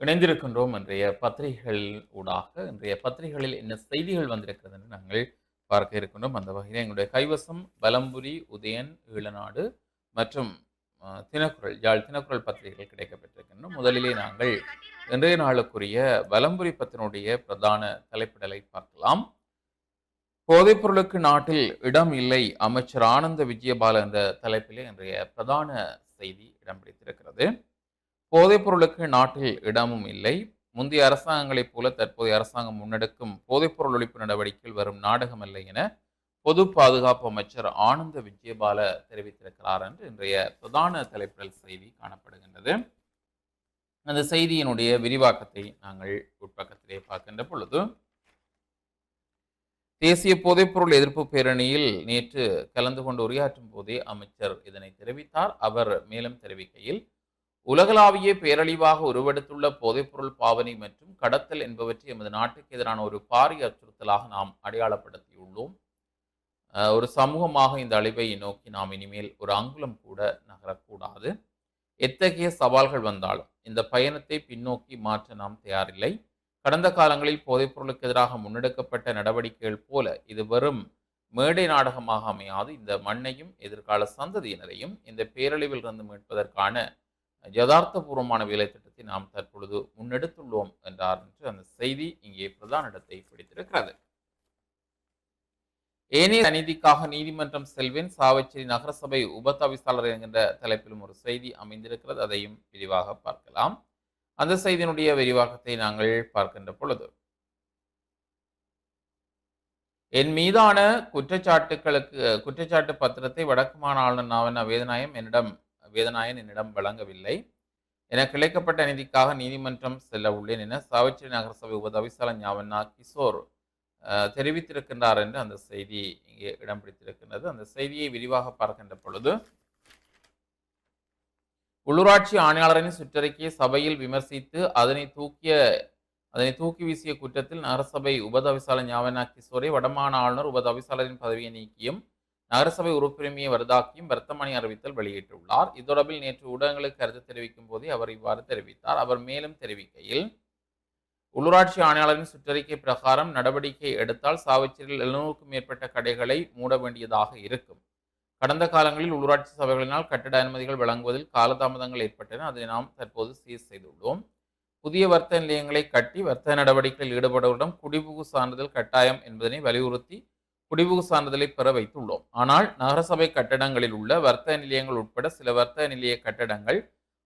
இணைந்திருக்கின்றோம் இன்றைய பத்திரிகைகள் ஊடாக. இன்றைய பத்திரிகைகளில் என்ன செய்திகள் வந்திருக்கிறது என்று நாங்கள் பார்க்க இருக்கின்றோம். அந்த வகையில் எங்களுடைய கைவசம் பலம்புரி, உதயன், ஈழநாடு மற்றும் தினக்குரல், யாழ் தினக்குரல் பத்திரிகைகள் கிடைக்கப்பெற்றிருக்கின்றன. முதலிலே நாங்கள் இன்றைய நாளுக்குரிய பலம்புரி பத்தினுடைய பிரதான தலைப்பிடலை பார்க்கலாம். போதைப்பொருளுக்கு நாட்டில் இடம் இல்லை, அமைச்சர் ஆனந்த விஜயபால என்ற தலைப்பிலே இன்றைய பிரதான செய்தி இடம் பிடித்திருக்கிறது. போதைப்பொருளுக்கு நாட்டில் இடமும் இல்லை. முந்தைய அரசாங்கங்களைப் போல தற்போதைய அரசாங்கம் முன்னெடுக்கும் போதைப்பொருள் ஒழிப்பு நடவடிக்கைகள் வரும் நாடகமல்ல என பொது பாதுகாப்பு அமைச்சர் ஆனந்த விஜயபால தெரிவித்திருக்கிறார் என்று இன்றைய பிரதான தலைப்பிடல் செய்தி காணப்படுகின்றது. அந்த செய்தியினுடைய விரிவாக்கத்தை நாங்கள் உட்பக்கத்திலே பார்க்கின்ற பொழுது, தேசிய போதைப்பொருள் எதிர்ப்பு பேரணியில் நேற்று கலந்து கொண்டு உரையாற்றும் போதே அமைச்சர் இதனை தெரிவித்தார். அவர் மேலும் தெரிவிக்கையில், உலகளாவிய பேரழிவாக உருவெடுத்துள்ள போதைப்பொருள் பாவனை மற்றும் கடத்தல் என்பவற்றை எமது நாட்டுக்கு எதிரான ஒரு பாரிய அச்சுறுத்தலாக நாம் அடையாளப்படுத்தியுள்ளோம். ஒரு சமூகமாக இந்த அழிவை நோக்கி நாம் இனிமேல் ஒரு அங்குலம் கூட நகரக்கூடாது. எத்தகைய சவால்கள் வந்தாலும் இந்த பயணத்தை பின்னோக்கி மாற்ற நாம் தயாரில்லை. கடந்த காலங்களில் போதைப்பொருளுக்கு எதிராக முன்னெடுக்கப்பட்ட நடவடிக்கைகள் போல இது வெறும் மேடை நாடகமாக அமையாது. இந்த மண்ணையும் எதிர்கால சந்ததியினரையும் இந்த பேரழிவில் இருந்து மீட்பதற்கான யதார்த்தபூர்வமான வேலை திட்டத்தை நாம் தற்பொழுது முன்னெடுத்துள்ளோம் என்றார் என்று அந்த செய்தி இங்கே பிரதான இடத்தை பிடித்திருக்கிறது. ஏனைய அநீதிக்காக நீதிமன்றம் செல்வேன், சாவச்சேரி நகரசபை உபதவிசாளர் என்கின்ற தலைப்பிலும் ஒரு செய்தி அமைந்திருக்கிறது. அதையும் விரிவாக பார்க்கலாம். அந்த செய்தியினுடைய விரிவாக்கத்தை நாங்கள் பார்க்கின்ற பொழுது, என் மீதான குற்றச்சாட்டு பத்திரத்தை வடக்கு மாகாண ஆளுநர் நாவண்ணா வேதநாயன் என்னிடம் வழங்கவில்லை. எனக்கு இழைக்கப்பட்ட அநீதிக்காக நீதிமன்றம் செல்ல உள்ளேன் என சாவச்சேரி நகரசபை உபதவிசாளர் ஞாவண்ணா கிஷோர் தெரிவித்திருக்கின்றார் என்று அந்த செய்தி இங்கே இடம் பிடித்திருக்கின்றது. அந்த செய்தியை விரிவாக பார்க்கின்ற பொழுது, உள்ளூராட்சி ஆணையாளரின் சுற்றறிக்கையை சபையில் விமர்சித்து அதனை தூக்கி வீசிய குற்றத்தில் நகரசபை உபதவிசாளர் ஞாவண்ணா கிஷோரை வடமாகாண ஆளுநர் உபதவிசாளரின் பதவியை நீக்கியும் நகரசபை உறுப்புரிமையை வருதாக்கியும் வர்த்தமானி அறிவித்தல் வெளியிட்டுள்ளார். இத்தொடர்பில் நேற்று ஊடகங்களுக்கு கருத்து தெரிவிக்கும் போதே அவர் இவ்வாறு தெரிவித்தார். அவர் மேலும் தெரிவிக்கையில், உள்ளூராட்சி ஆணையாளரின் சுற்றறிக்கை பிரகாரம் நடவடிக்கை எடுத்தால் சாவச்சேரியில் 700க்கும் மேற்பட்ட கடைகளை மூட வேண்டியதாக இருக்கும். கடந்த காலங்களில் உள்ளூராட்சி சபைகளினால் கட்டட அனுமதிகள் வழங்குவதில் காலதாமதங்கள் ஏற்பட்டன. அதை நாம் தற்போது சீர் செய்துள்ளோம். புதிய வர்த்தக நிலையங்களை கட்டி வர்த்தக நடவடிக்கையில் ஈடுபடுவதுடன் குடிபுகு சான்றிதழ் கட்டாயம் என்பதனை வலியுறுத்தி குடிபுகு சான்றிதழை பெற வைத்துள்ளோம். ஆனால் நகரசபை கட்டடங்களில் உள்ள வர்த்தக நிலையங்கள் உட்பட சில வர்த்தக நிலைய கட்டடங்கள்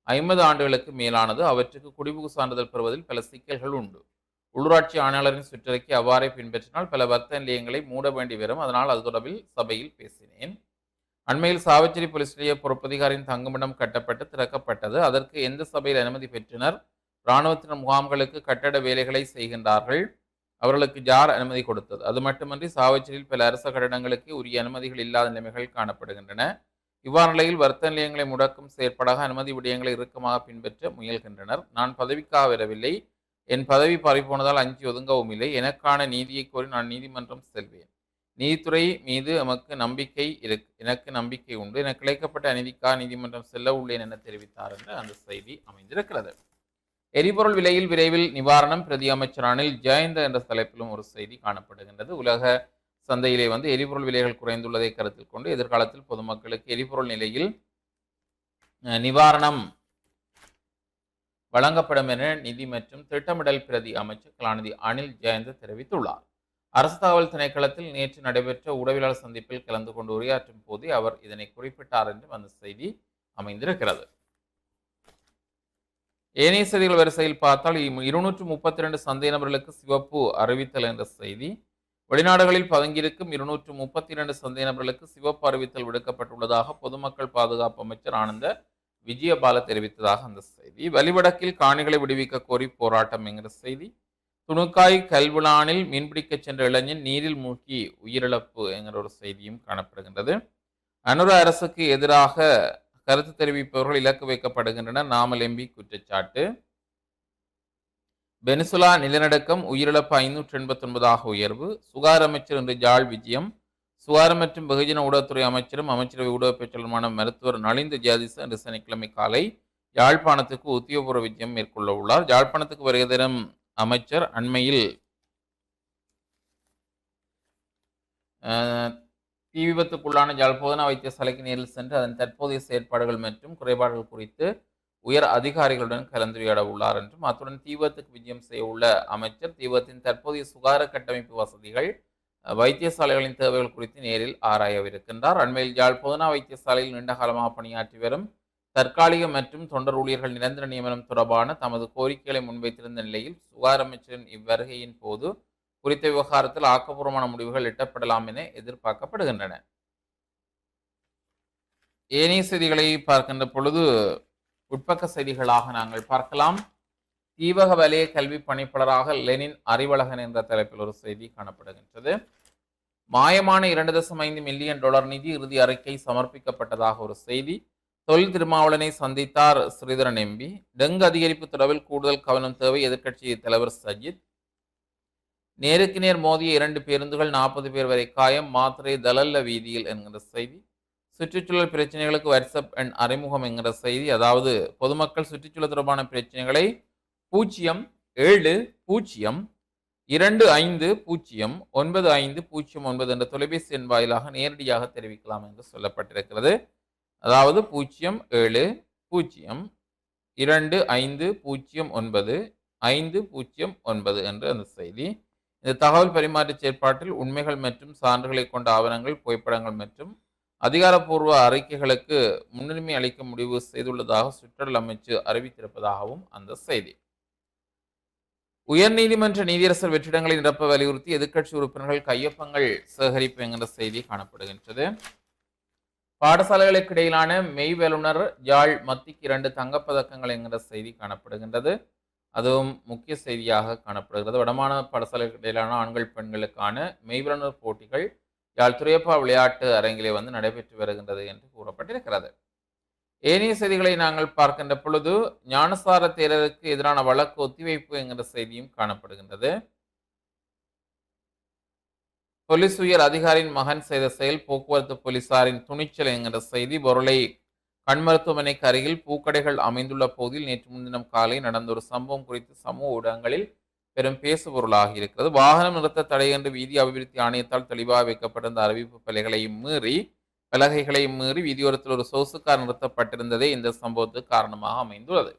50 ஆண்டுகளுக்கு மேலானது. அவற்றுக்கு குடிபுகு சான்றிதழ் பெறுவதில் பல சிக்கல்கள் உண்டு. உள்ளூராட்சி ஆணையாளரின் சுற்றறிக்கை அவ்வாறே பின்பற்றினால் பல வர்த்தக நிலையங்களை மூட வேண்டி வரும். அதனால் அது தொடர்பில் சபையில் பேசினேன். அண்மையில் சாவச்சேரி போலீஸ் நிலைய பொறுப்பதிகாரியின் தங்குமிடம் கட்டப்பட்டு திறக்கப்பட்டது. அதற்கு எந்த சபையில் அனுமதி பெற்றனர்? இராணுவத்தினர் முகாம்களுக்கு கட்டட வேலைகளை செய்கின்றார்கள். அவர்களுக்கு யார் அனுமதி கொடுத்தது? அது மட்டுமன்றி சாவச்சேரியில் பல அரச கட்டடங்களுக்கு உரிய அனுமதிகள் இல்லாத நிலைமைகள் காணப்படுகின்றன. இவ்வாறு நிலையில் வர்த்தக நிலையங்களை முடக்கும் செயற்பாடாக அனுமதி விடயங்களை இறுக்கமாக பின்பற்ற முயல்கின்றனர். நான் பதவிக்காக வரவில்லை. என் பதவி பறிபோனதால் அஞ்சி ஒதுங்கவும் இல்லை. எனக்கான நீதியை கோரி நான் நீதிமன்றம் செல்வேன். நீதித்துறை மீது எனக்கு நம்பிக்கை உண்டு. எனக்கு இழைக்கப்பட்ட அநீதிக்காக நீதிமன்றம் செல்ல உள்ளேன் என தெரிவித்தார் என்று அந்த செய்தி அமைந்திருக்கிறது. எரிபொருள் விலையில் விரைவில் நிவாரணம், பிரதி அமைச்சர் அனில் ஜெயந்த என்ற தலைப்பிலும் ஒரு செய்தி காணப்படுகின்றது. உலக சந்தையிலே எரிபொருள் விலைகள் குறைந்துள்ளதை கருத்தில் கொண்டு எதிர்காலத்தில் பொதுமக்களுக்கு எரிபொருள் நிலையில் நிவாரணம் வழங்கப்படும் என நிதி மற்றும் திட்டமிடல் பிரதி அமைச்சர் கலாநிதி அனில் ஜெயந்த தெரிவித்துள்ளார். அரசு தகவல் திணைக்களத்தில் நேற்று நடைபெற்ற ஊடகவியலாளர் சந்திப்பில் கலந்து கொண்டு உரையாற்றும் போதே அவர் இதனை குறிப்பிட்டார் என்றும் அந்த செய்தி அமைந்திருக்கிறது. ஏனைய செய்திகள் வரிசையில் பார்த்தால் 232 சந்தேக நபர்களுக்கு சிவப்பு அறிவித்தல் என்ற செய்தி. வெளிநாடுகளில் பதுங்கியிருக்கும் 232 சந்தேக நபர்களுக்கு சிவப்பு அறிவித்தல் விடுக்கப்பட்டுள்ளதாக பொதுமக்கள் பாதுகாப்பு அமைச்சர் ஆனந்த விஜயபால தெரிவித்ததாக அந்த செய்தி. வலிவடக்கில் காணிகளை விடுவிக்க கோரி போராட்டம் என்கிற செய்தி. துணுக்காய் கல்விழானில் மீன்பிடிக்க சென்ற இளைஞன் நீரில் மூழ்கி உயிரிழப்பு என்கிற ஒரு செய்தியும் காணப்படுகின்றது. அனுர அரசுக்கு எதிராக கருத்து தெரிவிப்பவர்கள் இலக்கு வைக்கப்படுகின்றனர். நாமல் எம்பி குற்றச்சாட்டு. வெனிசுலா நிலநடுக்கம், உயிரிழப்பு 589 உயர்வு. சுகாதார அமைச்சர் இன்று ஜாழ் விஜயம். சுகாதாரம் மற்றும் வெகுஜன ஊடகத்துறை அமைச்சரும் அமைச்சரவை ஊடக பேச்சாளருமான மருத்துவர் நலிந்த ஜாதிச இன்று சனிக்கிழமை காலை யாழ்ப்பாணத்துக்கு உத்தியோகபூர்வ விஜயம் மேற்கொள்ள உள்ளார். யாழ்ப்பாணத்துக்கு வருகை தரும் அமைச்சர் அண்மையில் தீ விபத்துக்குள்ளான யாழ் போதனா வைத்தியசாலைக்கு நேரில் சென்று அதன் தற்போதைய செயற்பாடுகள் மற்றும் குறைபாடுகள் குறித்து உயர் அதிகாரிகளுடன் கலந்துரையாட உள்ளார் என்றும், அத்துடன் தீ விபத்துக்கு விஜயம் செய்ய உள்ள அமைச்சர் தீ விபத்தின் தற்போதைய சுகாதார கட்டமைப்பு வசதிகள், வைத்தியசாலைகளின் தேவைகள் குறித்து நேரில் ஆராயவிருக்கின்றார். அண்மையில் யாழ் போதனா வைத்தியசாலையில் நீண்ட காலமாக பணியாற்றி வரும் தற்காலிக மற்றும் தொண்டர் ஊழியர்கள் நிரந்தர நியமனம் தொடர்பான தமது கோரிக்கைகளை முன்வைத்திருந்த நிலையில் சுகாதார அமைச்சரின் இவ்வருகையின் போது குறித்த விவகாரத்தில் ஆக்கப்பூர்வமான முடிவுகள் எட்டப்படலாம் என எதிர்பார்க்கப்படுகின்றன. ஏனைய செய்திகளை பார்க்கின்ற பொழுது உட்பக்க செய்திகளாக நாங்கள் பார்க்கலாம். தீவக வலய கல்வி பணிப்பாளராக லெனின் அறிவழகன் என்ற தலைப்பில் ஒரு செய்தி காணப்படுகின்றது. மாயமான 2.5 மில்லியன் டாலர் நிதி இறுதி அறிக்கை சமர்ப்பிக்கப்பட்டதாக ஒரு செய்தி. தொழில் திருமாவளவனை சந்தித்தார் ஸ்ரீதரன் எம்பி. டெங்கு அதிகரிப்பு தொடர்பில் கூடுதல் கவனம் தேவை, எதிர்க்கட்சி தலைவர் சஜித். நேருக்கு நேர் மோதிய 2 பேருந்துகள் 40 பேர் வரை காயம், மாத்திரை தலல்ல வீதியில் என்கிற செய்தி. சுற்றுச்சூழல் பிரச்சனைகளுக்கு வாட்ஸ்அப் எண் அறிமுகம் என்கிற செய்தி. அதாவது பொதுமக்கள் சுற்றுச்சூழல் தொடர்பான பிரச்சனைகளை 07025095009 என்ற தொலைபேசி எண் வாயிலாக நேரடியாக தெரிவிக்கலாம் என்று சொல்லப்பட்டிருக்கிறது. அதாவது 07025095009 என்று அந்த செய்தி. இந்த தகவல் பரிமாற்ற செயற்பாட்டில் உண்மைகள் மற்றும் சான்றுகளை கொண்ட ஆவணங்கள், புகைப்படங்கள் மற்றும் அதிகாரப்பூர்வ அறிக்கைகளுக்கு முன்னுரிமை அளிக்க முடிவு செய்துள்ளதாக சுற்றுலா அமைச்சு அறிவித்திருப்பதாகவும் அந்த செய்தி. உயர்நீதிமன்ற நீதியரசர் வெற்றிடங்களை நிரப்ப வலியுறுத்தி எதிர்க்கட்சி உறுப்பினர்கள் கையொப்பங்கள் சேகரிப்பு என்கிற செய்தி காணப்படுகின்றது. பாடசாலைகளுக்கு இடையிலான மெய் வல்லுநர் யாழ் மத்திக்கு 2 தங்கப்பதக்கங்கள் என்கிற செய்தி காணப்படுகின்றது. அதுவும் முக்கிய செய்தியாக காணப்படுகிறது. வடமாநில பாடசாலைகளுக்கு இடையிலான ஆண்கள் பெண்களுக்கான மெய்வல்லுநர் போட்டிகள் யாழ் துறையப்பா விளையாட்டு அரங்கிலே நடைபெற்று வருகின்றது என்று கூறப்பட்டிருக்கிறது. ஏனைய செய்திகளை நாங்கள் பார்க்கின்ற பொழுது ஞானசார தேரருக்கு எதிரான வழக்கு ஒத்திவைப்பு என்கிற செய்தியும் காணப்படுகின்றது. போலீஸ் உயர் அதிகாரியின் மகன் செய்த செயல் போக்குவரத்து போலீசாரின் துணிச்சல் என்கிற செய்தி. பொருளை கண் மருத்துவமனைக்கு அருகில் பூக்கடைகள் அமைந்துள்ள பகுதியில் நேற்று முன்தினம் காலை நடந்த ஒரு சம்பவம் குறித்து சமூக ஊடகங்களில் பெரும் பேசுபொருளாக இருக்கிறது. வாகனம் நிறுத்த தடை என்று வீதி அபிவிருத்தி ஆணையத்தால் தெளிவாக வைக்கப்பட்டிருந்த அறிவிப்பு பலகைகளையும் மீறி வீதியோரத்தில் ஒரு சொகுசுக்கார் நிறுத்தப்பட்டிருந்ததே இந்த சம்பவத்துக்கு காரணமாக அமைந்துள்ளது.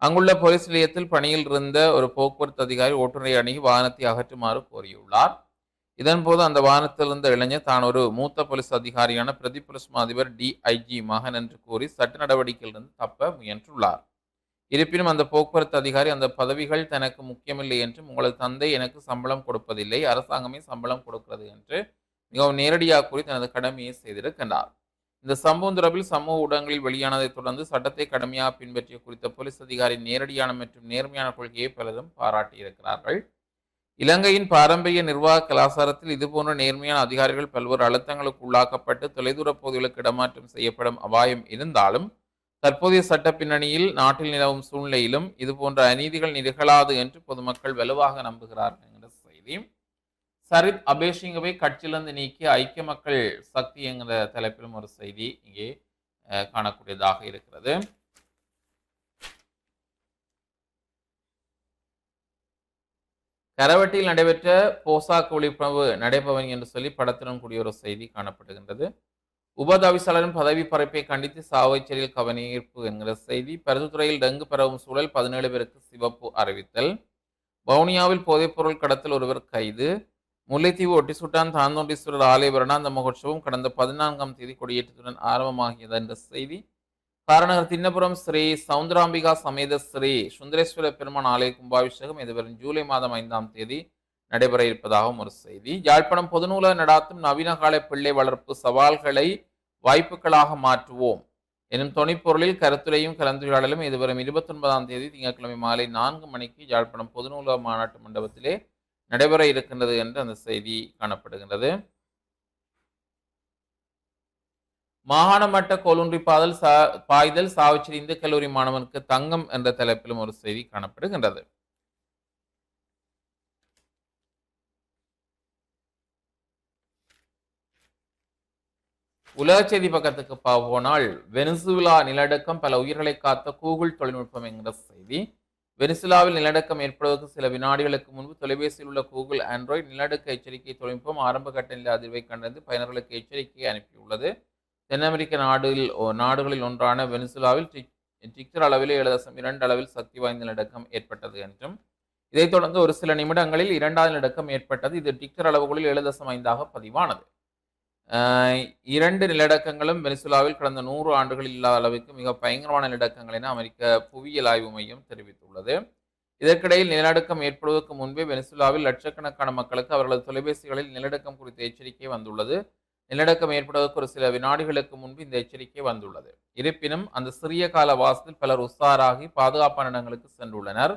அங்குள்ள போலீஸ் நிலையத்தில் பணியில் இருந்த ஒரு போக்குவரத்து அதிகாரி ஓட்டுநரை அணுகி வாகனத்தை அகற்றுமாறு கோரியுள்ளார். இதன்போது அந்த வாகனத்தில் இருந்த இளைஞர் தான் ஒரு மூத்த போலீஸ் அதிகாரியான பிரதி போலீஸ் அதிபர் DIG மகன் என்று கூறி சட்ட நடவடிக்கையிலிருந்து தப்ப முயன்றுள்ளார். இருப்பினும் அந்த போக்குவரத்து அதிகாரி அந்த பதவிகள் தனக்கு முக்கியமில்லை என்றும், உங்களது தந்தை எனக்கு சம்பளம் கொடுப்பதில்லை, அரசாங்கமே சம்பளம் கொடுக்கிறது என்று மிகவும் நேரடியாக கூறி தனது கடமையை செய்திருக்கின்றார். இந்த சம்பவம் தொடர்பில் சமூக ஊடகங்களில் வெளியானதை தொடர்ந்து சட்டத்தை கடுமையாக பின்பற்றிய குறித்த போலீஸ் அதிகாரி நேரடியான மற்றும் நேர்மையான கொள்கையை பலரும் பாராட்டியிருக்கிறார்கள். இலங்கையின் பாரம்பரிய நிர்வாக கலாச்சாரத்தில் இதுபோன்ற நேர்மையான அதிகாரிகள் பல்வேறு அழுத்தங்களுக்கு உள்ளாக்கப்பட்டு தொலைதூர பகுதிகளுக்கு இடமாற்றம் செய்யப்படும் அபாயம் இருந்தாலும், தற்போதைய சட்ட பின்னணியில் நாட்டில் நிலவும் சூழ்நிலையிலும் இதுபோன்ற அநீதிகள் நிகழாது என்று பொதுமக்கள் வலுவாக நம்புகிறார்கள் என்கிற செய்தி. சரித் அபேசிங்கவை கட்சியிலிருந்து நீக்கிய ஐக்கிய மக்கள் சக்தி என்கிற தலைப்பிலும் ஒரு செய்தி இங்கே காணக்கூடியதாக இருக்கிறது. கரவட்டியில் நடைபெற்ற போசாக்கு விழிப்புணர்வு நடைபவனி என்று சொல்லி படத்துடன் கூடிய ஒரு செய்தி காணப்படுகின்றது. உபதவிசாளரின் பதவி பறிப்பை கண்டித்து சாவச்சேரியில் கவனஈர்ப்பு என்கிற செய்தி. பருத்தித்துறையில் டெங்கு பரவும் சூழல், 17 பேருக்கு சிவப்பு அறிவித்தல். வவுனியாவில் போதைப்பொருள் கடத்தல் ஒருவர் கைது. முல்லைத்தீவு ஒட்டிசுட்டான் தாந்தோண்டீஸ்வரர் ஆலய வருடாந்த மகோற்சவம் கடந்த 14ஆம் தேதி கொடியேற்றத்துடன் ஆரம்பமாகியது என்ற செய்தி. காரணகர் திண்ணபுரம் ஸ்ரீ சவுந்தராம்பிகா சமேத ஸ்ரீ சுந்தரேஸ்வர பெருமான் ஆலய கும்பாபிஷேகம் எதிர்வரும் ஜூலை மாதம் 5ஆம் தேதி நடைபெற இருப்பதாகவும் ஒரு செய்தி. யாழ்ப்பாணம் பொதுநூலக நடாத்தும் நவீன கால பிள்ளை வளர்ப்பு சவால்களை வாய்ப்புகளாக மாற்றுவோம் எனும் தொனிப்பொருளில் கருத்துரையும் கலந்துரையாடலும் எதிர்வரும் 29ஆம் தேதி திங்கட்கிழமை மாலை 4 மணிக்கு யாழ்ப்பாணம் பொதுநூலக மாநாட்டு மண்டபத்திலே நடைபெற இருக்கின்றது என்று அந்த செய்தி காணப்படுகின்றது. மாகாண மட்ட கோலூன்றி பாய்தல் சாவச்சேரி இந்து கல்லூரி மாணவனுக்கு தங்கம் என்ற தலைப்பிலும் ஒரு செய்தி காணப்படுகின்றது. உலக செய்தி பக்கத்துக்கு போனால் வெனிசுலா நிலநடுக்கம் பல உயிர்களை காத்த கூகுள் தொழில்நுட்பம் என்கிற செய்தி. வெனிசுலாவில் நிலநடுக்கம் ஏற்படுவதற்கு சில வினாடிகளுக்கு முன்பு தொலைபேசியில் உள்ள கூகுள் ஆண்ட்ராய்டு நிலநடுக்க எச்சரிக்கை தொழில்நுட்பம் ஆரம்ப கட்ட நில அதிர்வை கண்டறிந்து பயனர்களுக்கு எச்சரிக்கையை அனுப்பியுள்ளது. தென் அமெரிக்க நாடுகளில் ஒன்றான வெனிசுலாவில் ரிக்டர் அளவிலே 7.2 அளவில் சக்தி வாய்ந்த நிலநடுக்கம் ஏற்பட்டது என்றும், இதைத் தொடர்ந்து ஒரு சில நிமிடங்களில் 2வது நிலநடுக்கம் ஏற்பட்டது. இது ரிக்டர் அளவுகளில் 7.5 பதிவானது. 2 நிலநடுக்கங்களும் வெனிசுலாவில் கடந்த 100 ஆண்டுகளில் இல்லாத அளவுக்கு மிக பயங்கரமான நிலநடுக்கங்கள் என அமெரிக்க புவியியல் ஆய்வு மையம் தெரிவித்துள்ளது. இதற்கிடையில் நிலநடுக்கம் ஏற்படுவதற்கு முன்பே வெனிசுலாவில் லட்சக்கணக்கான மக்களுக்கு அவர்களது தொலைபேசிகளில் நிலநடுக்கம் குறித்த எச்சரிக்கை வந்துள்ளது. நிலநடுக்கம் ஏற்படுவதற்கு ஒரு சில வினாடிகளுக்கு முன்பு இந்த எச்சரிக்கை வந்துள்ளது. இருப்பினும் அந்த சிறிய கால வாசத்தில் பலர் உஷாராகி பாதுகாப்பான இடங்களுக்கு சென்றுள்ளனர்.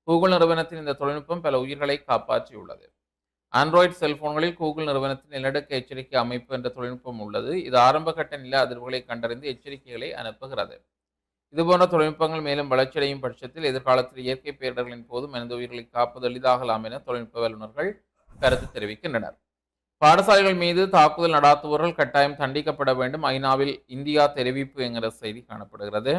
கூகுள் நிறுவனத்தின் இந்த தொழில்நுட்பம் பல உயிர்களை காப்பாற்றியுள்ளது. ஆண்ட்ராய்டு செல்போன்களில் கூகுள் நிறுவனத்தின் நிலநடுக்க எச்சரிக்கை அமைப்பு என்ற தொழில்நுட்பம் உள்ளது. இது ஆரம்ப கட்ட நில அதிர்வுகளை கண்டறிந்து எச்சரிக்கைகளை அனுப்புகிறது. இதுபோன்ற தொழில்நுட்பங்கள் மேலும் வளர்ச்சியடையும் பட்சத்தில் எதிர்காலத்தில் இயற்கை பேரிடர்களின் போது மனித உயிர்களை காப்பது எளிதாகலாம் என தொழில்நுட்ப வல்லுநர்கள் கருத்து தெரிவிக்கின்றனர். பாடசாலைகள் மீது தாக்குதல் நடாத்துபவர்கள் கட்டாயம் தண்டிக்கப்பட வேண்டும், ஐநாவில் இந்தியா தெரிவிப்பு என்கிற செய்தி காணப்படுகிறது.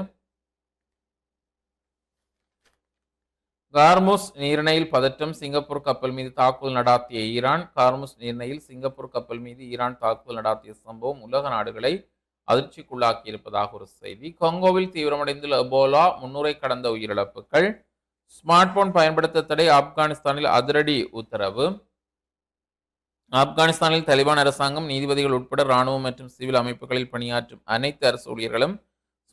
கார்முஸ் நீரிணையில் பதற்றம், சிங்கப்பூர் கப்பல் மீது தாக்குதல் நடாத்திய ஈரான். கார்முஸ் நீரிணையில் சிங்கப்பூர் கப்பல் மீது ஈரான் தாக்குதல் நடாத்திய சம்பவம் உலக நாடுகளை அதிர்ச்சிக்குள்ளாக்கி இருப்பதாக ஒரு செய்தி. கொங்கோவில் தீவிரமடைந்துள்ள எபோலா, 300 கடந்த உயிரிழப்புகள். ஸ்மார்ட் போன் பயன்படுத்த தடை, ஆப்கானிஸ்தானில் அதிரடி உத்தரவு. ஆப்கானிஸ்தானில் தலிபான் அரசாங்கம், நீதிபதிகள் உட்பட இராணுவம் மற்றும் சிவில் அமைப்புகளில் பணியாற்றும் அனைத்து அரசு ஊழியர்களும்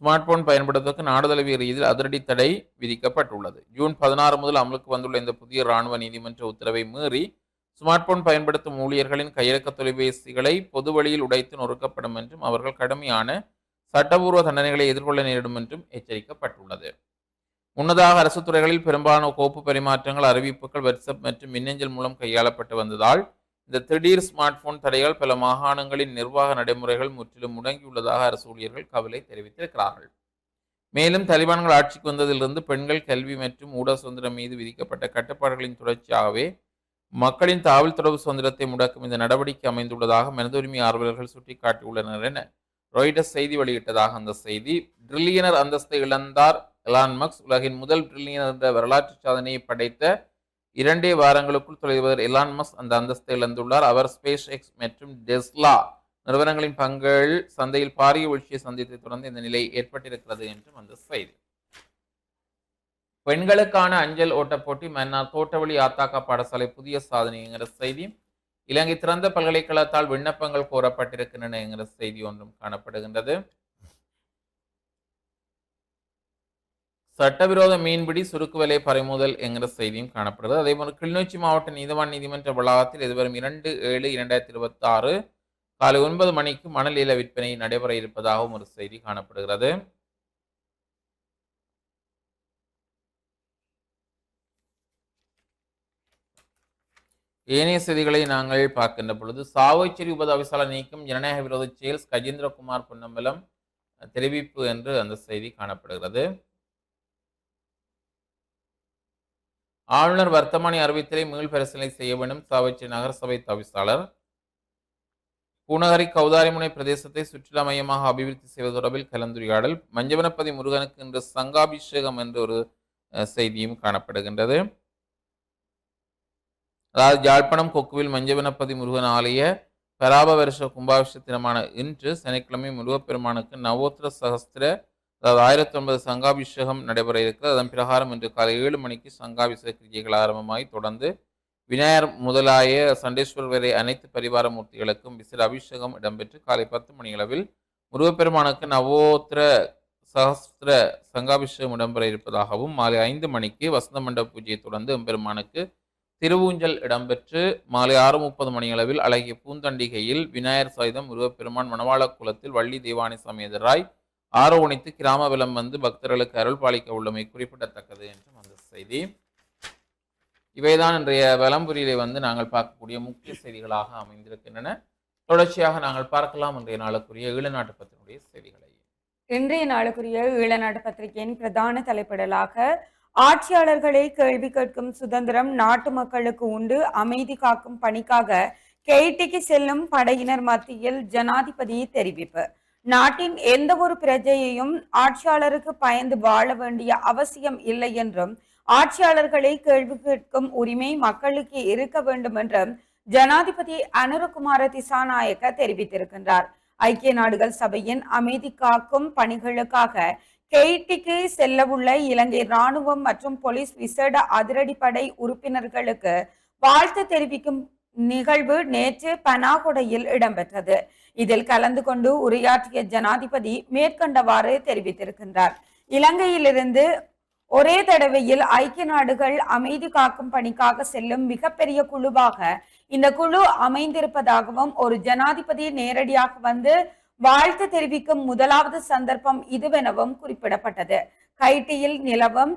ஸ்மார்ட் போன் பயன்படுத்துவதற்கு நாடு தழுவிய ரீதியில் அதிரடி தடை விதிக்கப்பட்டுள்ளது. ஜூன் 16 முதல் அமலுக்கு வந்துள்ள இந்த புதிய இராணுவ நீதிமன்ற உத்தரவை மீறி ஸ்மார்ட் போன் பயன்படுத்தும் ஊழியர்களின் கையடக்க தொலைபேசிகளை பொது வழியில் உடைத்து நொறுக்கப்படும் என்றும் அவர்கள் கடுமையான சட்டபூர்வ தண்டனைகளை எதிர்கொள்ள நேரிடும் என்றும் எச்சரிக்கப்பட்டுள்ளது. முன்னதாக அரசு துறைகளில் பெரும்பாலான கோப்பு பரிமாற்றங்கள், அறிவிப்புகள் வாட்ஸ்அப் மற்றும் மின்னஞ்சல் மூலம் கையாளப்பட்டு வந்ததால் இந்த திடீர் ஸ்மார்ட் போன் தடையால் பல மாகாணங்களின் நிர்வாக நடைமுறைகள் முற்றிலும் முடங்கியுள்ளதாக அரசு ஊழியர்கள் கவலை தெரிவித்திருக்கிறார்கள். மேலும் தலிபான்கள் ஆட்சிக்கு வந்ததிலிருந்து பெண்கள், கல்வி மற்றும் ஊடக சுதந்திரம் மீது விதிக்கப்பட்ட கட்டுப்பாடுகளின் தொடர்ச்சியாகவே மக்களின் தகவல் தொடர்பு சுதந்திரத்தை முடக்கும் இந்த நடவடிக்கை அமைந்துள்ளதாக மனித உரிமை ஆர்வலர்கள் சுட்டிக்காட்டியுள்ளனர் என ராய்டர்ஸ் செய்தி வெளியிட்டதாக அந்த செய்தி. ட்ரில்லியனர் அந்தஸ்தை இழந்தார் எலான் மஸ்க். உலகின் முதல் ட்ரில்லியனர் என்ற வரலாற்று சாதனையை படைத்த 2 வாரங்களுக்குள் தொலைவர் எலான் மஸ்க் அந்த அந்தஸ்தை இழந்துள்ளார். அவர் ஸ்பேஸ் எக்ஸ் மற்றும் டெஸ்லா நிறுவனங்களின் பங்குகள் சந்தையில் பாரிய வீழ்ச்சியை சந்தித்தை தொடர்ந்து இந்த நிலை ஏற்பட்டிருக்கிறது என்றும் அந்த செய்தி. பெண்களுக்கான அஞ்சல் ஓட்ட போட்டி, மன்னார் தோட்டவழி ஆத்தாக்கா பாடசாலை புதிய சாதனை என்கிற செய்தி. இலங்கை திறந்த பல்கலைக்கழகத்தால் விண்ணப்பங்கள் கோரப்பட்டிருக்கின்றன என்கிற செய்தி ஒன்றும் காணப்படுகின்றது. சட்டவிரோத மீன்பிடி, சுருக்கு வலை பறிமுதல் என்கிற செய்தியும் காணப்படுகிறது. அதேபோல் கிளிநொச்சி மாவட்ட நீதவான் நீதிமன்ற வளாகத்தில் எதிர்வரும் 2/7/2026 காலை 9 மணிக்கு மணல் ஏல விற்பனை நடைபெற இருப்பதாகவும் ஒரு செய்தி காணப்படுகிறது. ஏனைய செய்திகளை நாங்கள் பார்க்கின்ற பொழுது, சாவகச்சேரி உபதவிசாளர் நீக்கம் ஜனநாயக விரோத செயல், கஜேந்திரகுமார் பொன்னம்பலம் தெரிவிப்பு என்று அந்த செய்தி காணப்படுகிறது. ஆளுநர் வர்த்தமானி அறிவித்தலை மீள் பரிசீலனை செய்ய வேண்டும், சாவகச்சேரி நகரசபை தவிசாளர். பூநகரி கௌதாரிமுனை பிரதேசத்தை சுற்றுலா மையமாக அபிவிருத்தி செய்வது தொடர்பில் கலந்துரையாடல். மஞ்சவனப்பதி முருகனுக்கு இன்று சங்காபிஷேகம் என்ற ஒரு செய்தியும் காணப்படுகின்றது. அதாவது யாழ்ப்பாணம் கொக்குவில் மஞ்சவனப்பதி முருகன் ஆலய பராப வருஷ கும்பாபிஷ தினமான இன்று சனிக்கிழமை முருகப்பெருமானுக்கு நவோத்திர சகஸ்திர, அதாவது 1009 சங்காபிஷேகம் நடைபெற இருக்கிறது. அதன் பிரகாரம் இன்று காலை 7 மணிக்கு சங்காபிஷேக கிரியைகள் ஆரம்பமாகி தொடர்ந்து விநாயகர் முதலாய சண்டேஸ்வரர் வரை அனைத்து பரிவார மூர்த்திகளுக்கும் விசிற அபிஷேகம் இடம்பெற்று காலை 10 மணி அளவில் முருகப்பெருமானுக்கு நவோத்திர சகஸ்திர சங்காபிஷேகம் இடம்பெற இருப்பதாகவும், மாலை 5 மணிக்கு வசந்த மண்டப பூஜையை தொடர்ந்து எம்பெருமானுக்கு திருவூஞ்சல் இடம்பெற்று மாலை 6:30 மணி அளவில் அழகிய பூந்தண்டிகையில் விநாயகர் சகிதம் முருகப்பெருமான் மணவாள குலத்தில் வள்ளி தெய்வானை சமேதராய் ஆரோகணித்து கிராம வலம் வந்து பக்தர்களுக்கு அருள் பாலிக்க உள்ளமை குறிப்பிடத்தக்கது என்றும் அந்த செய்தி. இவைதான் இன்றைய வலம்புரியிலே நாங்கள் பார்க்கக்கூடிய முக்கிய செய்திகளாக அமைந்திருக்கின்றன. தொடர்ச்சியாக நாங்கள் பார்க்கலாம் இன்றைய நாளுக்குரிய ஈழநாட்டு பத்திரிகையுடைய செய்திகளை. இன்றைய நாளுக்குரிய ஈழநாட்டு பத்திரிகையின் பிரதான தலைப்பிடலாக, ஆட்சியாளர்களை கேள்வி கேட்கும் சுதந்திரம் நாட்டு மக்களுக்கு உண்டு, அமைதி காக்கும் பணிக்காக கெய்டிக்கு செல்லும் படையினர் மத்தியில் ஜனாதிபதி தெரிவிப்பு. நாட்டின் எந்த ஒரு பிரஜையையும் ஆட்சியாளருக்கு பயந்து வாழ வேண்டிய அவசியம் இல்லை என்றும், ஆட்சியாளர்களை கேள்வி கேட்கும் உரிமை மக்களுக்கு இருக்க வேண்டும் என்றும் ஜனாதிபதி அனுரகுமார திசாநாயக்க தெரிவித்திருக்கின்றார். ஐக்கிய நாடுகள் சபையின் அமைதி காக்கும் பணிகளுக்காக கெய்டிக்கு செல்லவுள்ள இலங்கை ராணுவம் மற்றும் போலீஸ் விசேட அதிரடிப்படை உறுப்பினர்களுக்கு வாழ்த்து தெரிவிக்கும் நிகழ்வு நேற்று பனாகுடையில் இடம்பெற்றது. இதில் கலந்து கொண்டு உரையாற்றிய ஜனாதிபதி மேற்கண்டவாறு தெரிவித்திருக்கின்றார். இலங்கையிலிருந்து ஒரே தடவையில் ஐக்கிய நாடுகள் அமைதி காக்கும் பணிக்காக செல்லும் மிகப்பெரிய குழுவாக இந்த குழு அமைந்திருப்பதாகவும், ஒரு ஜனாதிபதி நேரடியாக வந்து வாழ்த்து தெரிவிக்கும் முதலாவது சந்தர்ப்பம் இதுவெனவும் குறிப்பிடப்பட்டது. கைட்டியில் நிலவும்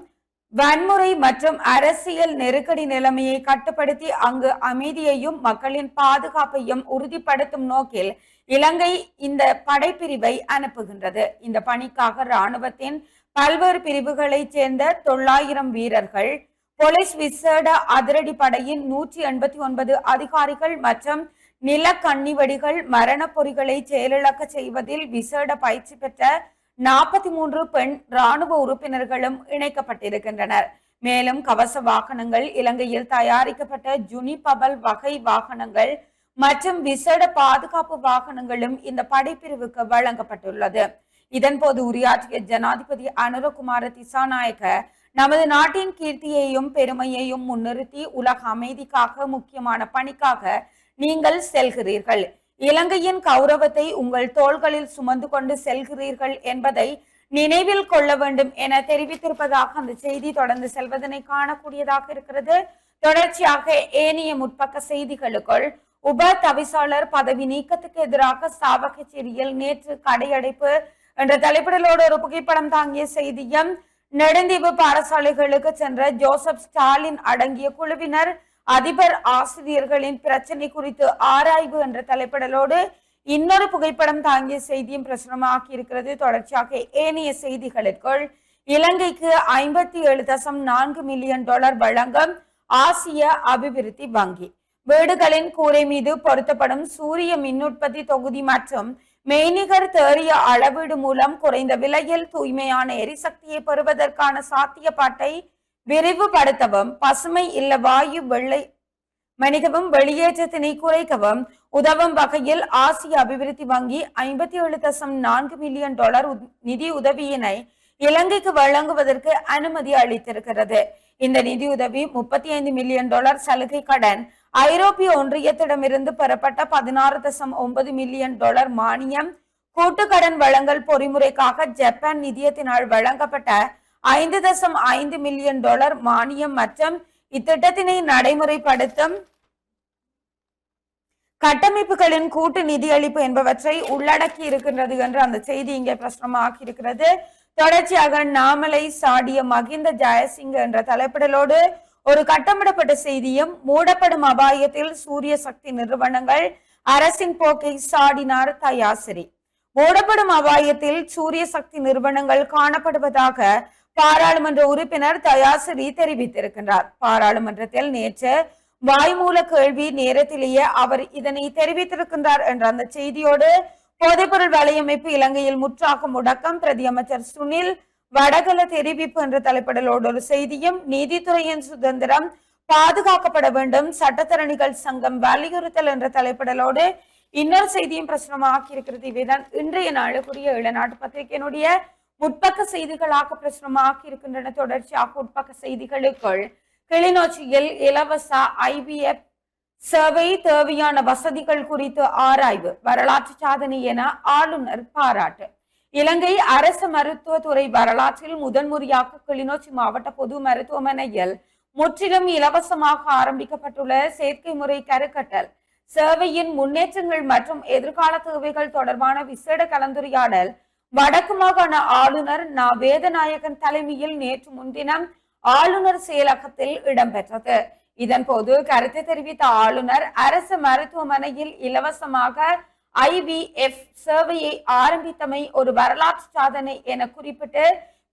வன்முறை மற்றும் அரசியல் நெருக்கடி நிலைமையை கட்டுப்படுத்தி அங்கு அமைதியையும் மக்களின் பாதுகாப்பையும் உறுதிப்படுத்தும் நோக்கில் இலங்கை இந்த படைப்பிரிவை அனுப்புகின்றது. இந்த பணிக்காக இராணுவத்தின் பல்வேறு பிரிவுகளைச் சேர்ந்த 900 வீரர்கள், போலீஸ் விசேட அதிரடி படையின் 189 அதிகாரிகள் மற்றும் நில கண்ணிவெடிகள் மரண பொறிகளை செயலிழக்க செய்வதில் விசேட பயிற்சி பெற்ற 43 பெண் இராணுவ உறுப்பினர்களும் இணைக்கப்பட்டிருக்கின்றனர். மேலும் கவச வாகனங்கள், இலங்கையில் தயாரிக்கப்பட்ட ஜுனிபபல் வகை வாகனங்கள் மற்றும் விசேட பாதுகாப்பு வாகனங்களும் இந்த படைப்பிரிவுக்கு வழங்கப்பட்டுள்ளது. இதன்போது உரையாற்றிய ஜனாதிபதி அனுரகுமார திசாநாயக்க, நமது நாட்டின் கீர்த்தியையும் பெருமையையும் முன்னிறுத்தி உலக அமைதிக்காக முக்கியமான பணிக்காக நீங்கள் செல்கிறீர்கள். இலங்கையின் கௌரவத்தை உங்கள் தோள்களில் சுமந்து கொண்டு செல்கிறீர்கள் என்பதை நினைவில் கொள்ள வேண்டும் என தெரிவித்திருப்பதாக அந்த செய்தி தொடர்ந்து செல்வதனை காணக்கூடியதாக இருக்கிறது. தொடர்ச்சியாக ஏனைய முற்பக்க செய்திகளுக்குள், உப தவிசாளர் பதவி நீக்கத்துக்கு எதிராக சாவகச்சேரியில் நேற்று கடையடைப்பு என்ற தலைப்பிடலோடு ஒரு புகைப்படம் தாங்கிய செய்தியும், நெடுந்தீவு பாடசாலைகளுக்கு சென்ற ஜோசப் ஸ்டாலின் அடங்கிய குழுவினர் அதிபர் ஆசிரியர்களின் பிரச்சனை குறித்து ஆராய்வு என்ற தலைப்பிடலோடு இன்னொரு புகைப்படம் தாங்கிய செய்தியும் பிரசுரமாக்கி இருக்கிறது. தொடர்ச்சியாக ஏனைய செய்திகளுக்குள், இலங்கைக்கு 57.4 மில்லியன் டாலர் வழங்கும் ஆசிய அபிவிருத்தி வங்கி. வீடுகளின் கூரை மீது பொருத்தப்படும் சூரிய மின் உற்பத்தி தொகுதி மற்றும் மெய்நிகர் தேறிய அளவீடு மூலம் குறைந்த விலையில் தூய்மையான எரிசக்தியை பெறுவதற்கான சாத்தியப்பாட்டை விரிவுபடுத்தவும், பசுமை இல்ல வாயு வெளியேற்றத்தினை குறைக்கவும் உதவும் வகையில் ஆசிய அபிவிருத்தி வங்கி 57.4 மில்லியன் டாலர் நிதி உதவியினை இலங்கைக்கு வழங்குவதற்கு அனுமதி அளித்திருக்கிறது. இந்த நிதியுதவி 35 மில்லியன் டாலர் சலுகை கடன், ஐரோப்பிய ஒன்றியத்திடமிருந்து பெறப்பட்ட 16.9 மில்லியன் டாலர் மானியம், கூட்டுக்கடன் வழங்கல் பொறிமுறைக்காக ஜப்பான் நிதியத்தினால் வழங்கப்பட்ட 5.5 மில்லியன் டாலர் மானியம் மற்றும் இத்திட்டத்தினை நடைமுறைப்படுத்தும் கட்டமைப்புகளின் கூட்டு நிதியளிப்பு என்பவற்றை உள்ளடக்கி இருக்கின்றது என்று அந்த செய்தி இங்கே பிரசுரமாக்கி இருக்கிறது. தொடர்ச்சியாக நாமலை சாடிய மகிந்த ஜெயசிங்க என்ற தலைப்பிடலோடு ஒரு கட்டமிடப்பட்ட செய்தியும், மூடப்படும் அபாயத்தில் சூரிய சக்தி நிறுவனங்கள், அரசின் போக்கை சாடினார் தயாசிரி. மூடப்படும் அபாயத்தில் சூரிய சக்தி நிறுவனங்கள் காணப்படுவதாக பாராளுமன்ற உறுப்பினர் தயாசிரி தெரிவித்திருக்கின்றார். பாராளுமன்றத்தில் நேற்று வாய்மூல கேள்வி நேரத்திலேயே அவர் இதனை தெரிவித்திருக்கின்றார் என்ற அந்த செய்தியோடு, போதைப்பொருள் வலையமைப்பு இலங்கையில் முற்றாக முடக்கம், பிரதி அமைச்சர் சுனில் வடகல தெரிவிப்பு என்ற தலைப்பிடலோடு ஒரு செய்தியும், நீதித்துறையின் சுதந்திரம் பாதுகாக்கப்பட வேண்டும், சட்டத்தரணிகள் சங்கம் வலியுறுத்தல் என்ற தலைப்பிடலோடு இன்னொரு செய்தியும் பிரசுரமாக்கி இருக்கிறது. இவைதான் இன்றைய நாளுக்குரிய இளநாட்டு பத்திரிகையினுடைய முற்பக்க செய்திகளாக பிரசுரமாக்கி இருக்கின்றன. தொடர்ச்சியாக உட்பக்க செய்திகளுக்குள், கிளிநொச்சியில் இலவச IVF சேவை, தேவையான வசதிகள் குறித்து ஆராய்வு, வரலாற்று சாதனை என ஆளுநர் பாராட்டு. இலங்கை அரசு மருத்துவத்துறை வரலாற்றில் முதன்முறையாக கிளிநொச்சி மாவட்ட பொது மருத்துவமனையில் முற்றிலும் இலவசமாக ஆரம்பிக்கப்பட்டுள்ள செயற்கை முறை கருக்கட்டல் சேவையின் முன்னேற்றங்கள் மற்றும் எதிர்கால தேவைகள் தொடர்பான விசேட கலந்துரையாடல் வடக்கு மாகாண ஆளுநர் நா. வேதநாயகன் தலைமையில் நேற்று முன்தினம் ஆளுநர் செயலகத்தில் இடம்பெற்றது. இதன் போது கருத்து தெரிவித்த ஆளுநர், அரசு மருத்துவமனையில் இலவசமாக IVF சேவையை ஆரம்பித்தமை ஒரு வரலாற்று சாதனை என குறிப்பிட்டு,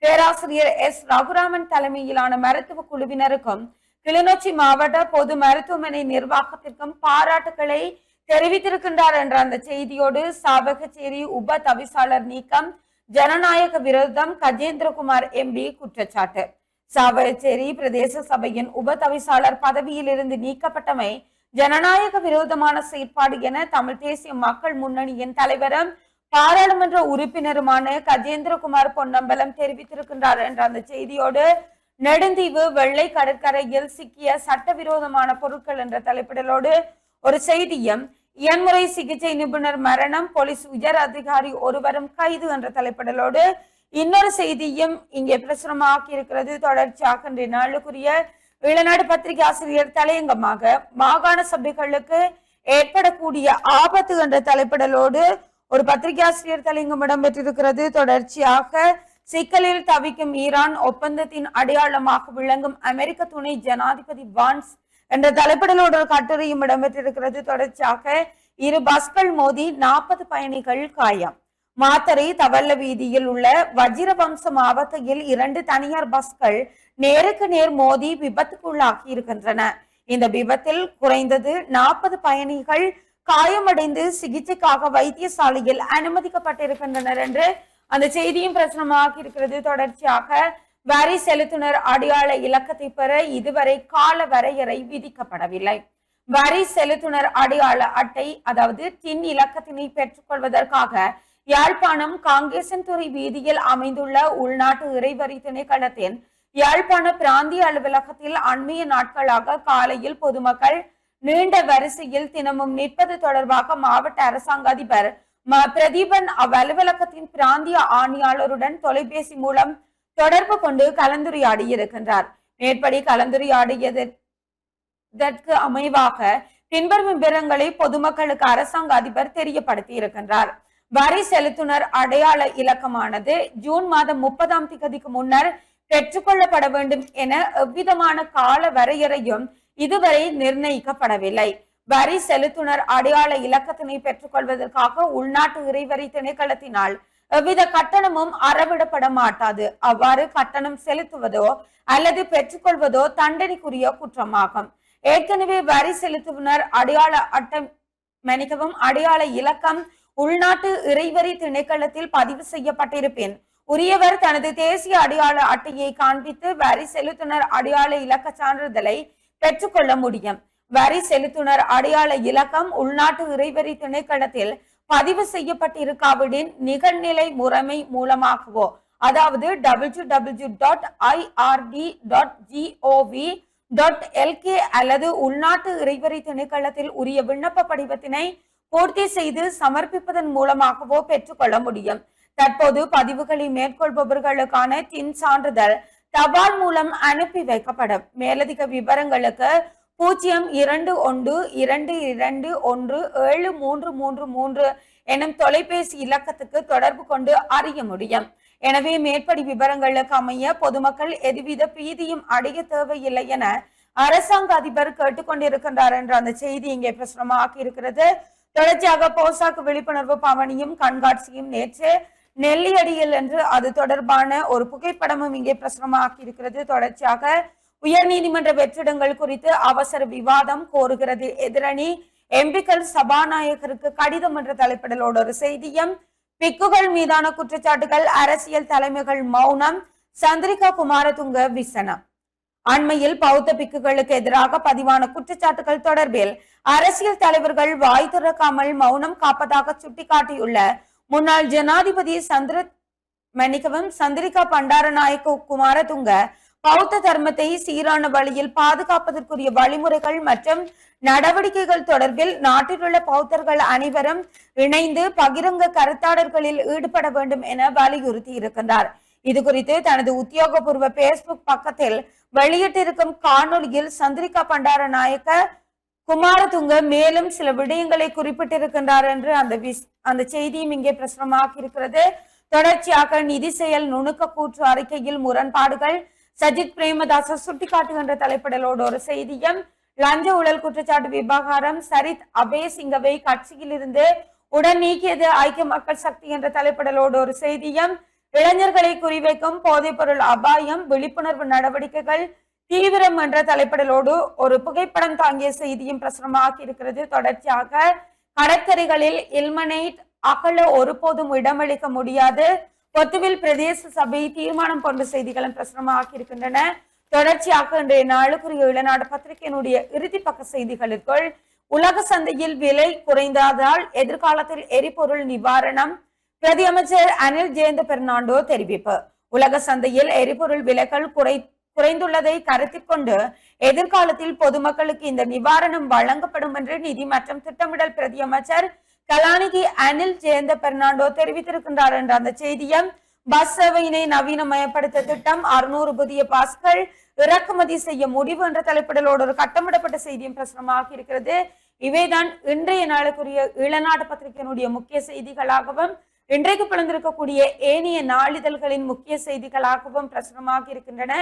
பேராசிரியர் S. ரகுராமன் தலைமையிலான மருத்துவ குழுவினருக்கும் கிளிநொச்சி மாவட்ட பொது மருத்துவமனை நிர்வாகத்திற்கும் பாராட்டுக்களை தெரிவித்திருக்கின்றார் என்ற அந்த செய்தியோடு சாவகச்சேரி உப தவிசாளர் நீக்கம் ஜனநாயக விரோதம் கஜேந்திரகுமார் எம்பி குற்றச்சாட்டு. சாவகச்சேரி பிரதேச சபையின் உப தவிசாளர் பதவியில் இருந்து நீக்கப்பட்டமை ஜனநாயக விரோதமான செயற்பாடு என தமிழ் தேசிய மக்கள் முன்னணியின் தலைவரும் பாராளுமன்ற உறுப்பினருமான கஜேந்திரகுமார் பொன்னம்பலம் தெரிவித்திருக்கின்றார் என்ற அந்த செய்தியோடு நெடுந்தீவு வெள்ளை கடற்கரையில் சிக்கிய சட்டவிரோதமான பொருட்கள் என்ற தலைப்பிடலோடு ஒரு செய்தியும், இயன்முறை சிகிச்சை நிபுணர் மரணம், போலீஸ் உயர் அதிகாரி ஒருவரும் கைது என்ற தலைப்பிடலோடு இன்னொரு செய்தியும் இங்கே பிரசுரமாக்கி இருக்கிறது. தொடர்ச்சியாக இன்றைய நாளுக்குரிய ஈழநாடு பத்திரிகை ஆசிரியர் தலையங்கமாக மாகாண சபைகளுக்கு ஏற்படக்கூடிய ஆபத்து என்ற தலைப்பிடலோடு ஒரு பத்திரிகை ஆசிரியர் தலையங்கம் இடம்பெற்றிருக்கிறது. தொடர்ச்சியாக சிக்கலில் தவிக்கும் ஈரான் ஒப்பந்தத்தின் அடையாளமாக விளங்கும் அமெரிக்க துணை ஜனாதிபதி வான்ஸ் என்ற தலைப்பிடலோடு ஒரு கட்டுரையும் இடம்பெற்றிருக்கிறது. தொடர்ச்சியாக இரு பஸ்கள் மோதி 40 பயணிகள் காயம். மாத்தறை தவல்ல வீதியில் உள்ள வஜிரவம்ச மாவட்டத்தில் 2 தனியார் பஸ்கள் நேருக்கு நேர் மோதி விபத்துக்குள்ளாகி இருக்கின்றன. இந்த விபத்தில் குறைந்தது 40 பயணிகள் காயமடைந்து சிகிச்சைக்காக வைத்தியசாலையில் அனுமதிக்கப்பட்டிருக்கின்றனர் என்று அந்த செய்தியும் பிரசுரமாகி இருக்கிறது. தொடர்ச்சியாக வரி செலுத்துனர் அடையாள இலக்கத்தை பெற இதுவரை கால வரையறை விதிக்கப்படவில்லை. வரி செலுத்துனர் அடையாள அட்டை அதாவது டின் இலக்கத்தினை பெற்றுக்கொள்வதற்காக யாழ்ப்பாணம் காங்கேசன்துறை வீதியில் அமைந்துள்ள உள்நாட்டு இறைவரி திணைக்களத்தின் யாழ்ப்பாண பிராந்திய அலுவலகத்தில் அண்மைய நாட்களாக காலையில் பொதுமக்கள் நீண்ட வரிசையில் தினமும் நிற்பது தொடர்பாக மாவட்ட அரசாங்க அதிபர் பிரதீபன் அவ்வலுவலகத்தின் பிராந்திய ஆணையாளருடன் தொலைபேசி மூலம் தொடர்பு கொண்டு கலந்துரையாடி இருக்கின்றார். மேற்படி கலந்துரையாடியதற்கு அமைவாக பின்வரும் விவரங்களை பொதுமக்களுக்கு அரசாங்க அதிபர் தெரியப்படுத்தி இருக்கின்றார். வரி செலுத்துனர் அடையாள இலக்கமானது ஜூன் மாதம் 30ஆம் தேதிக்கு முன்னர் பெற்றுக்கொள்ளப்பட வேண்டும் என எவ்விதமான கால வரையறையும் இதுவரை நிர்ணயிக்கப்படவில்லை. வரி செலுத்துனர் அடையாள இலக்கத்தினை பெற்றுக்கொள்வதற்காக உள்நாட்டு இறைவரி திணைக்களத்தினால் எவ்வித கட்டணமும் அறவிடப்பட மாட்டாது. அவ்வாறு கட்டணம் செலுத்துவதோ அல்லது பெற்றுக்கொள்வதோ தண்டனைக்குரிய குற்றமாகும். ஏற்கனவே வரி செலுத்துனர் அடையாள அடையாள இலக்கம் உள்நாட்டு இறைவரி திணைக்களத்தில் பதிவு செய்யப்பட்டிருப்பின் உரியவர் தனது தேசிய அடையாள அட்டையை காண்பித்து வரி செலுத்துனர் அடையாள இலக்க சான்றிதழை பெற்றுக்கொள்ள முடியும். வரி செலுத்துனர் அடையாள இலக்கம் உள்நாட்டு இறைவரி திணைக்களத்தில் பதிவு செய்யப்பட்டிருக்காவிடின் நிகழ்நிலை முறைமை மூலமாகவோ அதாவது www.ird.gov.lk அல்லது உள்நாட்டு இறைவரி திணைக்களத்தில் உரிய விண்ணப்ப படிவத்தினை பூர்த்தி செய்து சமர்ப்பிப்பதன் மூலமாகவோ பெற்றுக்கொள்ள முடியும். தற்போது பதிவுகளை மேற்கொள்பவர்களுக்கான டின் சான்றிதழ் தபால் மூலம் அனுப்பி வைக்கப்படும். மேலதிக விவரங்களுக்கு 0222217333 எனும் தொலைபேசி இலக்கத்துக்கு தொடர்பு கொண்டு அறிய முடியும். எனவே மேற்படி விவரங்களுக்கு அமைய பொதுமக்கள் எதுவித பீதியும் அடைய தேவையில்லை என அரசாங்க அதிபர் கேட்டுக்கொண்டிருக்கின்றார் என்ற அந்த செய்தி இங்கே பிரசுரமாக்கி இருக்கிறது. தொடர்ச்சியாக போசாக்கு விழிப்புணர்வு பவனியும் கண்காட்சியும் நேற்று நெல்லியடியில் என்று அது தொடர்பான ஒரு புகைப்படமும் இங்கே பிரசுரமாக்கி இருக்கிறது. தொடர்ச்சியாக உயர் நீதிமன்ற வெற்றிடங்கள் குறித்து அவசர விவாதம் கோருகிறது எதிரணி எம்பிக்கள் சபாநாயகருக்கு கடிதம் என்ற தலைப்பிடலோடு ஒரு செய்தியும், பிக்குகள் மீதான குற்றச்சாட்டுகள் அரசியல் தலைமைகள் மௌனம், சந்திரிகா குமாரதுங்க விசனம். அண்மையில் பௌத்த பிக்குகளுக்கு எதிராக பதிவான குற்றச்சாட்டுகள் தொடர்பில் அரசியல் தலைவர்கள் வாய் திறக்காமல் மௌனம் காப்பதாக சுட்டிக்காட்டியுள்ள முன்னாள் ஜனாதிபதி சந்திரிகா பண்டாரநாயக்க குமாரதுங்க பௌத்த தர்மத்தை சீரான வழியில் பாதுகாப்பதற்குரிய வழிமுறைகள் மற்றும் நடவடிக்கைகள் தொடர்பில் நாட்டில் உள்ள பௌத்தர்கள் அனைவரும் இணைந்து பகிரங்க கருத்தாடல்களில் ஈடுபட வேண்டும் என வலியுறுத்தி இருக்கின்றார். இது குறித்து தனது உத்தியோகபூர்வ பேஸ்புக் பக்கத்தில் வெளியிட்டிருக்கும் காணொலியில் சந்திரிகா பண்டாரநாயக்க குமாரதுங்க மேலும் சில விடயங்களை குறிப்பிட்டிருக்கின்றார் என்று அந்த செய்தியும் இங்கே பிரசுரமாகி இருக்கிறது. தொடர்ச்சியாக நிதி செயல் நுணுக்க கூற்று அறிக்கையில் முரண்பாடுகள் சஜித் பிரேமதாச சுட்டிக்காட்டுகின்ற தலைப்பிடலோடு ஒரு செய்தியும், லஞ்ச ஊழல் குற்றச்சாட்டு விவகாரம் சரித் அபேசிங்கவை கட்சியில் இருந்து உடன் நீக்கியது ஐக்கிய மக்கள் சக்தி என்ற தலைப்பிடலோடு ஒரு செய்தியும், இளைஞர்களை குறிவைக்கும் போதைப் பொருள் அபாயம் விழிப்புணர்வு நடவடிக்கைகள் தீவிரம் என்ற தலைப்பிடலோடு ஒரு புகைப்படம் தாங்கிய செய்தியும் பிரசுரமாக்கி இருக்கிறது. தொடர்ச்சியாக கடற்கரைகளில் இல்மனைட் அகல ஒருபோதும் இடமளிக்க முடியாது. பொத்துவில் பிரதேச சபை தீர்மானம் போன்ற செய்திகளும் பிரசுரமாகி இருக்கின்றன. தொடர்ச்சியாக இன்றைய நாளுக்குரிய இளநாடு பத்திரிகையினுடைய இறுதி பக்க செய்திகளுக்குள் உலக சந்தையில் விலை குறைந்ததால் எதிர்காலத்தில் எரிபொருள் நிவாரணம் பிரதி அமைச்சர் அனில் ஜெயந்த பெர்னாண்டோ தெரிவிப்பு. உலக சந்தையில் எரிபொருள் விலைகள் குறைந்துள்ளதை கருத்தில் கொண்டு எதிர்காலத்தில் பொதுமக்களுக்கு இந்த நிவாரணம் வழங்கப்படும் என்று நிதி மற்றும் திட்டமிடல் பிரதி அமைச்சர் கலாநிதி அனில் ஜெயந்த பெர்னாண்டோ தெரிவித்திருக்கின்றார் என்ற அந்த செய்தியும், பஸ் சேவையினை நவீனமயப்படுத்த திட்டம் 600 புதிய பாஸ்கள் இறக்குமதி செய்ய முடிவு என்ற தலைப்பிடலோடு ஒரு கட்டமிடப்பட்ட செய்தியும் பிரசுரமாகி இருக்கிறது. இவைதான் இன்றைய நாளுக்குரிய இளநாடு பத்திரிகையினுடைய முக்கிய செய்திகளாகவும் இன்றைக்கு பிளந்திருக்கக்கூடிய ஏனைய நாளிதழ்களின் முக்கிய செய்திகளாகவும் பிரசுரமாகி இருக்கின்றன.